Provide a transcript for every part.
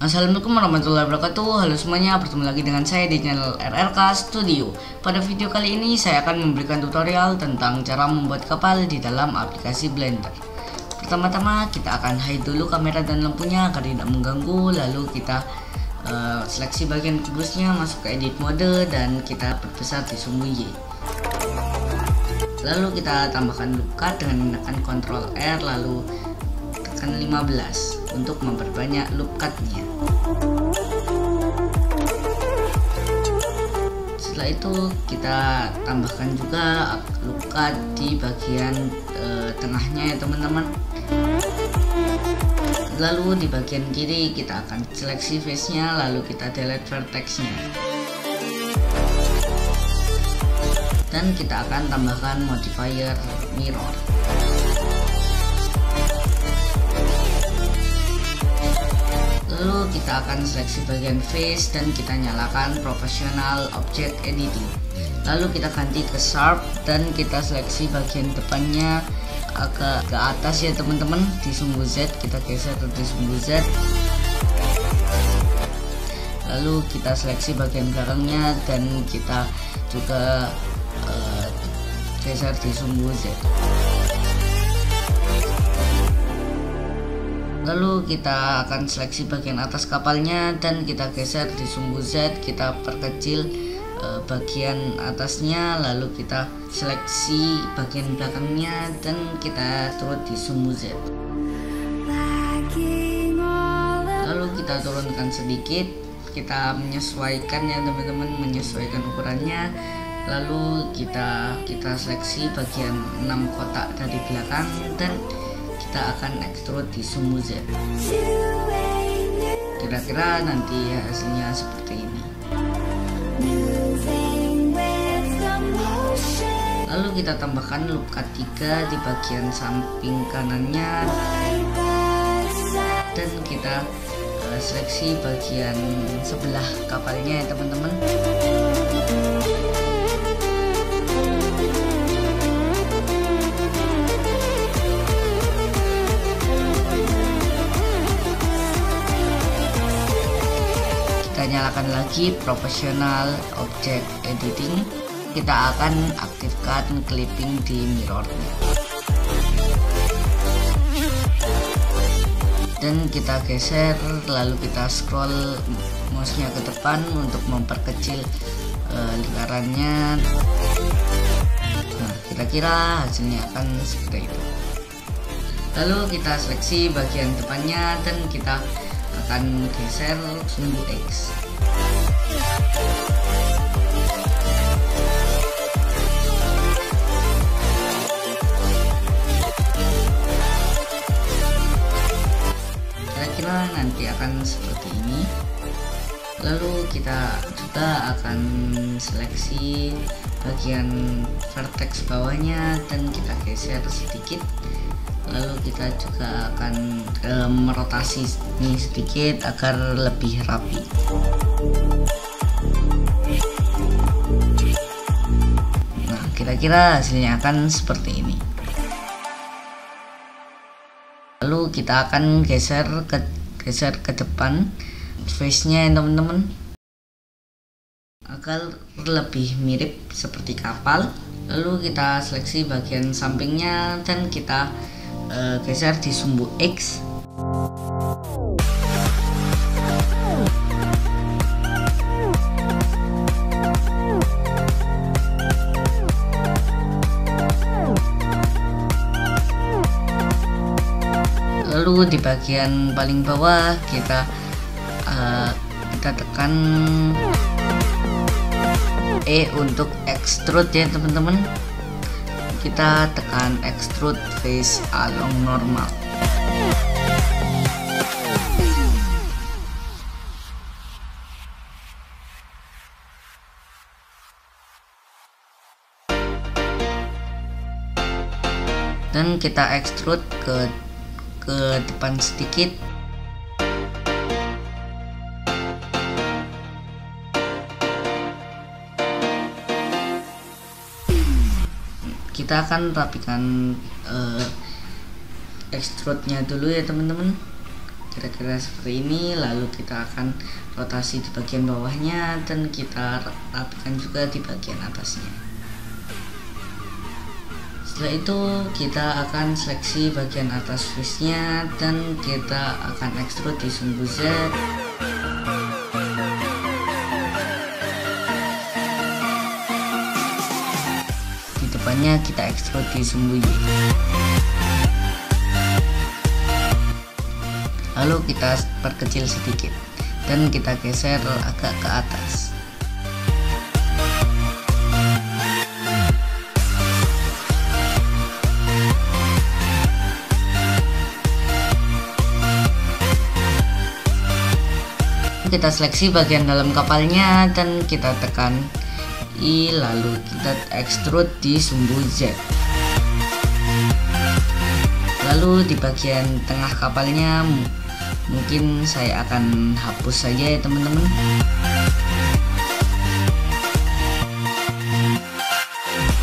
Assalamualaikum warahmatullahi wabarakatuh. Halo semuanya, bertemu lagi dengan saya di channel RRK Studio. Pada video kali ini saya akan memberikan tutorial tentang cara membuat kapal di dalam aplikasi Blender. Pertama-tama kita akan hide dulu kamera dan lampunya agar tidak mengganggu. Lalu kita seleksi bagian kubusnya, masuk ke edit mode dan kita perbesar di sumbu Y. Lalu kita tambahkan loop cut dengan menekan Ctrl R lalu tekan 15 untuk memperbanyak loop cut-nya. Setelah itu kita tambahkan juga loop cut di bagian tengahnya ya teman-teman. Lalu di bagian kiri kita akan seleksi face-nya, lalu kita delete vertex-nya. Dan kita akan tambahkan modifier mirror. Lalu kita akan seleksi bagian face dan kita nyalakan professional object editing. Lalu kita ganti ke sharp dan kita seleksi bagian depannya agak ke atas ya teman-teman, di sumbu Z kita geser di sumbu Z. Lalu kita seleksi bagian belakangnya dan kita juga geser di sumbu Z. Lalu kita akan seleksi bagian atas kapalnya dan kita geser di sumbu Z, kita perkecil bagian atasnya, lalu kita seleksi bagian belakangnya dan kita turun di sumbu Z. Lalu kita turunkan sedikit, kita menyesuaikan ya teman-teman, menyesuaikan ukurannya. Lalu kita seleksi bagian 6 kotak dari belakang dan kita akan extrude di sumbu Z. Kira-kira nanti hasilnya seperti ini. Lalu kita tambahkan loop cut 3 di bagian samping kanannya dan kita seleksi bagian sebelah kapalnya ya teman-teman. Kita nyalakan lagi professional object editing. Kita akan aktifkan clipping di mirrornya dan kita geser, lalu kita scroll mouse-nya ke depan untuk memperkecil lingkarannya. Nah, kira-kira hasilnya akan seperti itu. Lalu kita seleksi bagian depannya dan kita akan geser sumbu X. Kira-kira nanti akan seperti ini. Lalu kita juga akan seleksi bagian vertex bawahnya dan kita geser sedikit. Lalu kita juga akan merotasi ini sedikit agar lebih rapi. Nah, kira-kira hasilnya akan seperti ini. Lalu kita akan geser ke depan face-nya ya teman-teman, agar lebih mirip seperti kapal. Lalu kita seleksi bagian sampingnya dan kita geser di sumbu X. Lalu di bagian paling bawah kita tekan E untuk extrude ya teman-teman. Kita tekan extrude face along normal. Dan kita extrude ke depan sedikit. Kita akan rapikan extrude-nya dulu ya teman-teman. kira-kira seperti ini. Lalu kita akan rotasi di bagian bawahnya dan kita rapikan juga di bagian atasnya. Setelah itu kita akan seleksi bagian atas face-nya dan kita akan extrude di sumbu Z. Di depannya kita extrude di sumbu Y. Lalu kita perkecil sedikit dan kita geser agak ke atas. Kita seleksi bagian dalam kapalnya dan kita tekan I, lalu kita extrude di sumbu Z. Lalu di bagian tengah kapalnya mungkin saya akan hapus saja ya teman-teman.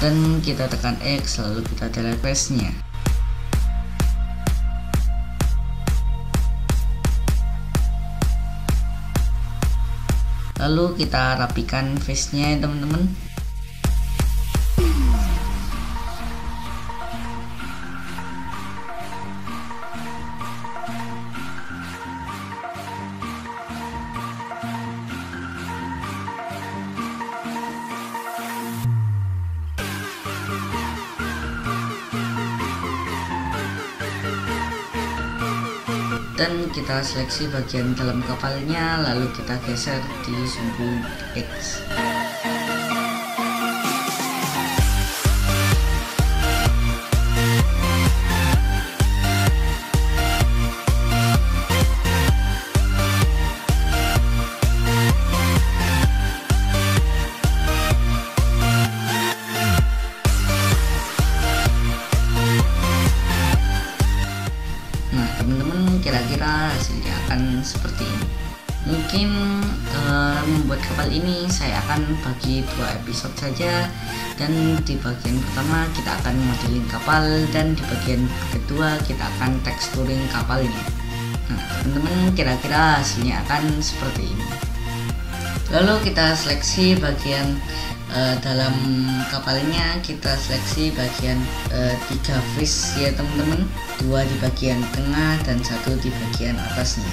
Dan kita tekan X, lalu kita delete face-nya. Lalu kita rapikan face-nya ya teman-teman. Dan kita seleksi bagian dalam kapalnya, lalu kita geser di sumbu X. Teman-teman, kira-kira hasilnya akan seperti ini. Mungkin membuat kapal ini saya akan bagi 2 episode saja, dan di bagian pertama kita akan modeling kapal dan di bagian kedua kita akan texturing kapalnya. Nah teman-teman, kira-kira hasilnya akan seperti ini. Lalu kita seleksi bagian dalam kapalnya, kita seleksi bagian 3 face ya teman-teman, 2 di bagian tengah dan 1 di bagian atasnya.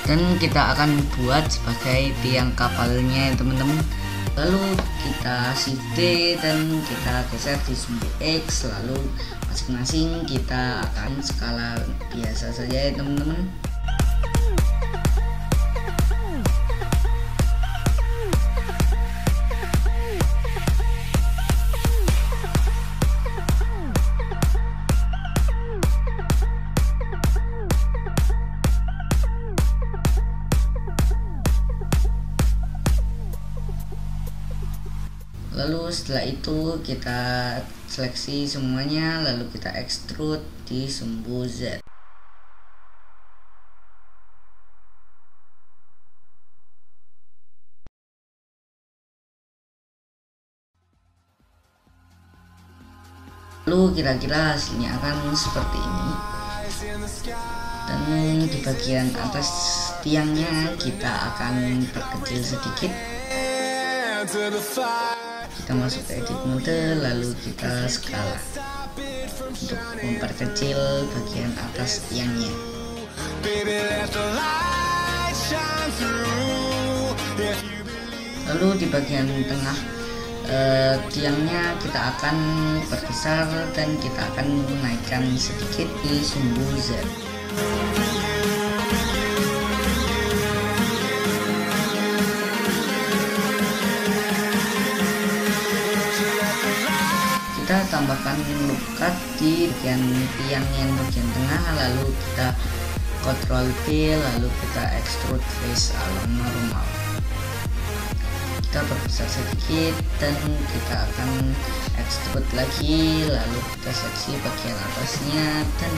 Dan kita akan buat sebagai tiang kapalnya ya teman-teman. Lalu kita shift D dan kita geser di sumbu X, lalu masing-masing kita akan skala biasa saja ya teman-teman. Lalu setelah itu kita seleksi semuanya, lalu kita extrude di sumbu Z. Lalu kira-kira hasilnya akan seperti ini. Dan di bagian atas tiangnya kita akan perkecil sedikit. Kita masuk ke edit mode, lalu kita skala untuk memperkecil bagian atas tiangnya. Lalu di bagian tengah tiangnya kita akan perbesar dan kita akan menaikkan sedikit di sumbu Z. Kita tambahkan loop cut di bagian tiang yang bagian tengah, lalu kita Ctrl B, lalu kita extrude face ala normal. Kita perbesar sedikit dan kita akan extrude lagi, lalu kita seleksi bagian atasnya dan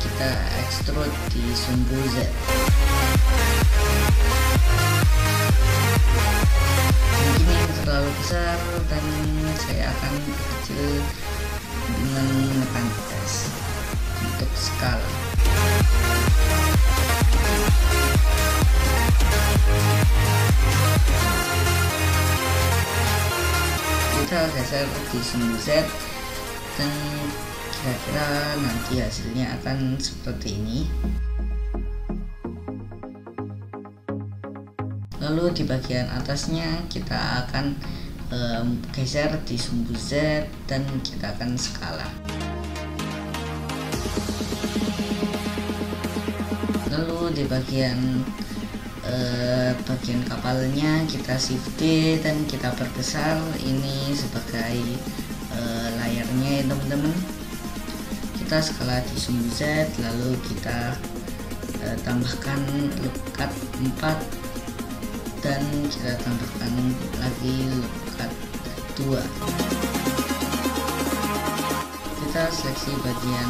kita extrude di sumbu Z. Mungkin yang terlalu besar dan saya akan kecil dengan menekan S untuk skala. kita geser di sumbu Z dan kira-kira nanti hasilnya akan seperti ini. Lalu di bagian atasnya kita akan geser di sumbu Z dan kita akan skala. Lalu di bagian kapalnya kita shift D dan kita perbesar ini sebagai layarnya ya teman-teman. Kita skala di sumbu Z, lalu kita tambahkan lekat 4 dan kita tambahkan lagi lekat 2. Kita seleksi bagian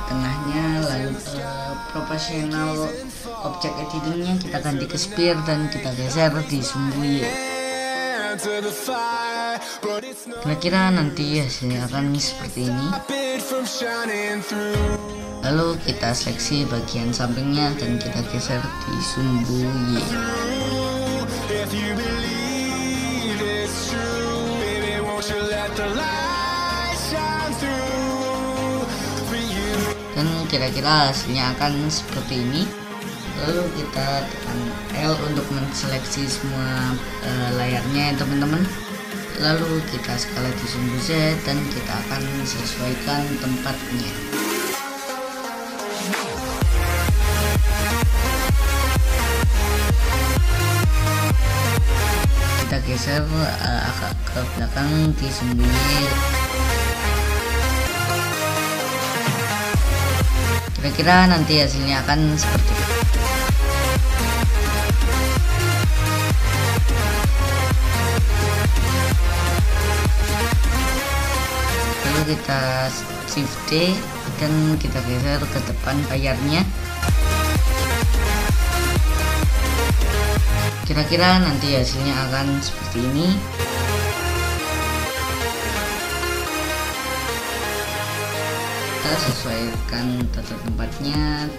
tengahnya, lalu proporsional object editingnya kita ganti ke sphere dan kita geser di sumbu Y. Kira-kira nanti hasilnya akan seperti ini. Lalu kita seleksi bagian sampingnya dan kita geser di sumbu Y. Dan kira-kira hasilnya akan seperti ini. Lalu kita tekan L untuk menseleksi semua layarnya ya teman-teman. Lalu kita skala di sumbu Z dan kita akan sesuaikan tempatnya. Kita geser agak ke belakang di sumbu Y. Kira-kira nanti hasilnya akan seperti itu. Lalu kita shift D dan kita geser ke depan layarnya. Kira-kira nanti hasilnya akan seperti ini. Kita sesuaikan tata tempatnya.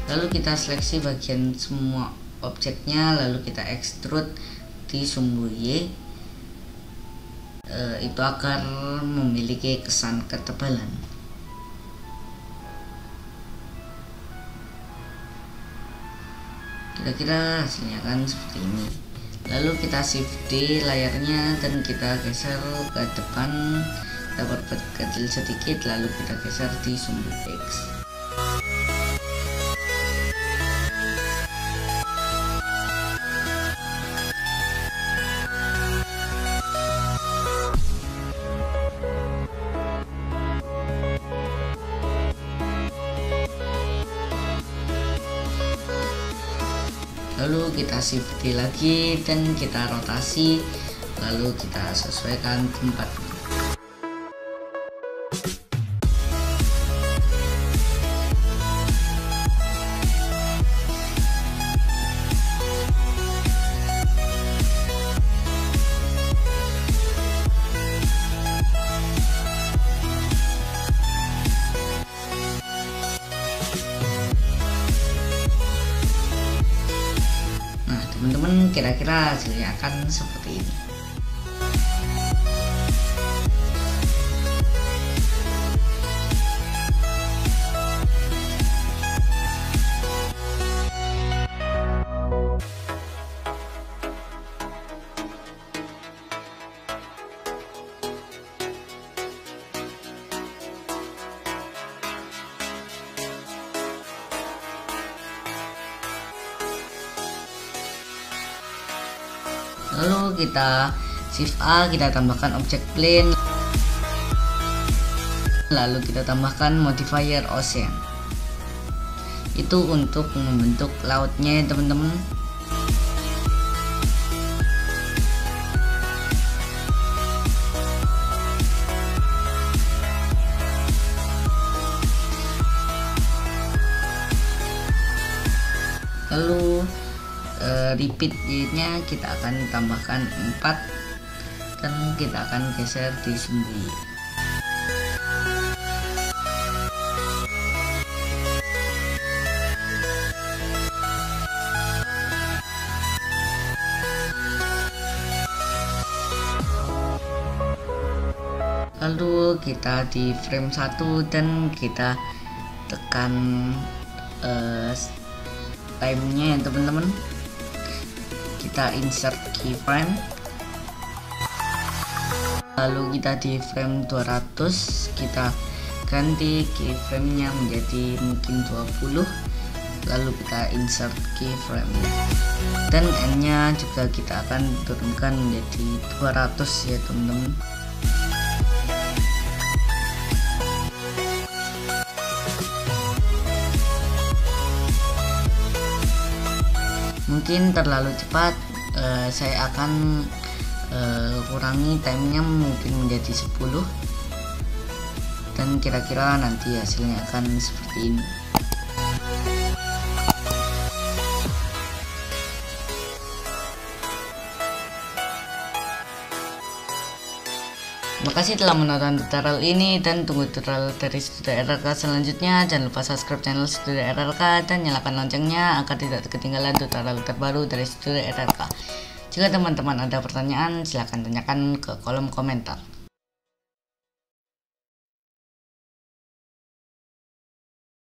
Lalu kita seleksi bagian semua objeknya, lalu kita extrude di sumbu Y itu agar memiliki kesan ketebalan. Kira-kira hasilnya akan seperti ini. Lalu kita shift D layarnya dan kita geser ke depan, kita perbuat kecil sedikit, lalu kita geser di sumbu X. Lalu kita shift D lagi dan kita rotasi, lalu kita sesuaikan tempatnya. Teman-teman, kira-kira hasilnya akan seperti ini. Lalu kita shift A, kita tambahkan objek plane, lalu kita tambahkan modifier ocean, itu untuk membentuk lautnya teman-teman. repeat Y-nya kita akan tambahkan 4 dan kita akan geser di sembunyi. Lalu kita di frame 1 dan kita tekan time-nya ya teman-teman. Kita insert keyframe. Lalu kita di frame 200 kita ganti keyframe-nya menjadi mungkin 20. Lalu kita insert keyframe dan N-nya juga kita akan turunkan menjadi 200 ya teman-teman. Mungkin terlalu cepat, saya akan kurangi timenya mungkin menjadi 10 dan kira-kira nanti hasilnya akan seperti ini. Terima kasih telah menonton tutorial ini dan tunggu tutorial dari Studio RRK selanjutnya. Jangan lupa subscribe channel Studio RRK dan nyalakan loncengnya agar tidak ketinggalan tutorial terbaru dari Studio RRK. Jika teman-teman ada pertanyaan, silahkan tanyakan ke kolom komentar.